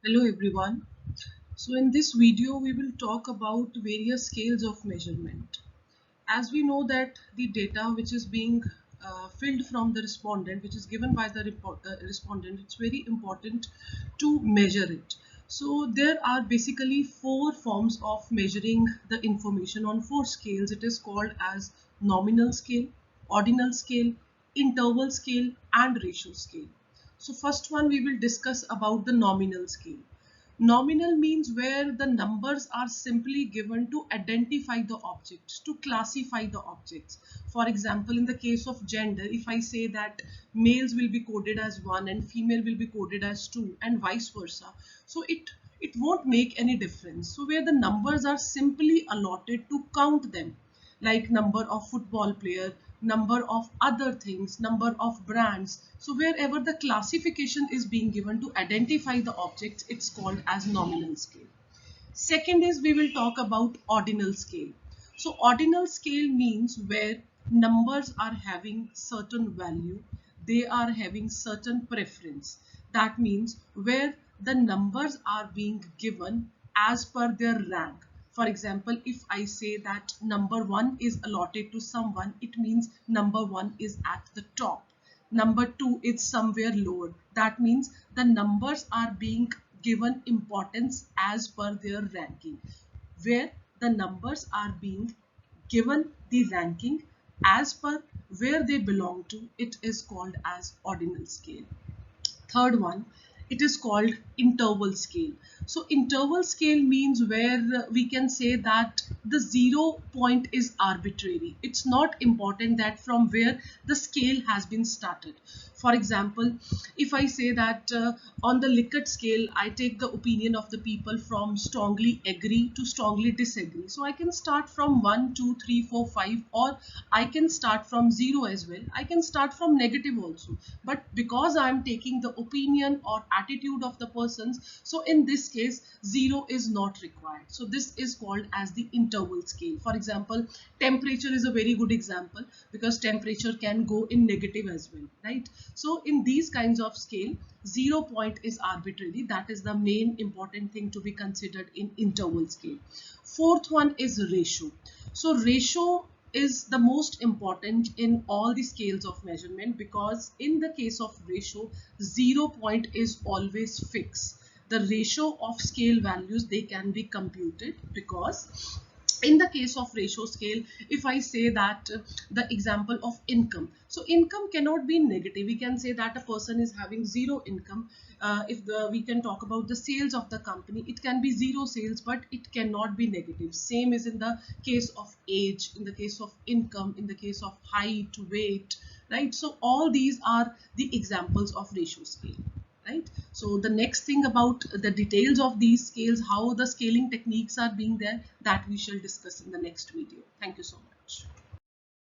Hello everyone. So in this video we will talk about various scales of measurement. As we know that the data which is being filled from the respondent, which is given by the respondent, it's very important to measure it. So there are basically four forms of measuring the information on four scales. It is called as nominal scale, ordinal scale, interval scale and ratio scale. So first one we will discuss about the nominal scale. Nominal means where the numbers are simply given to identify the objects, to classify the objects. For example, in the case of gender, if I say that males will be coded as 1 and female will be coded as 2 and vice versa, so it won't make any difference. So where the numbers are simply allotted to count them, like number of football player, number of other things, number of brands. So wherever the classification is being given to identify the objects, it's called as nominal scale. Second is we will talk about ordinal scale. So ordinal scale means where numbers are having certain value, they are having certain preference. That means where the numbers are being given as per their rank. For example, if I say that number 1 is allotted to someone, it means number 1 is at the top. Number 2 is somewhere lower. That means the numbers are being given importance as per their ranking. Where the numbers are being given the ranking as per where they belong to, it is called as ordinal scale. Third one, it is called interval scale. So interval scale means where we can say that the 0 point is arbitrary. It's not important that from where the scale has been started. For example, if I say that on the Likert scale, I take the opinion of the people from strongly agree to strongly disagree. So I can start from 1, 2, 3, 4, 5, or I can start from 0 as well. I can start from negative also. But because I am taking the opinion or attitude of the persons, so in this case, 0 is not required. So this is called as the interval scale. For example, temperature is a very good example because temperature can go in negative as well, right? So in these kinds of scale, 0 point is arbitrary. That is the main important thing to be considered in interval scale. Fourth one is ratio. So ratio is the most important in all the scales of measurement, because in the case of ratio, 0 point is always fixed. The ratio of scale values, they can be computed, because in the case of ratio scale, if I say that the example of income, so income cannot be negative. We can say that a person is having zero income. If we can talk about the sales of the company, it can be zero sales, but it cannot be negative. Same is in the case of age, in the case of income, in the case of height, weight, right? So all these are the examples of ratio scale, right? So the next thing about the details of these scales, how the scaling techniques are being there, that we shall discuss in the next video. Thank you so much.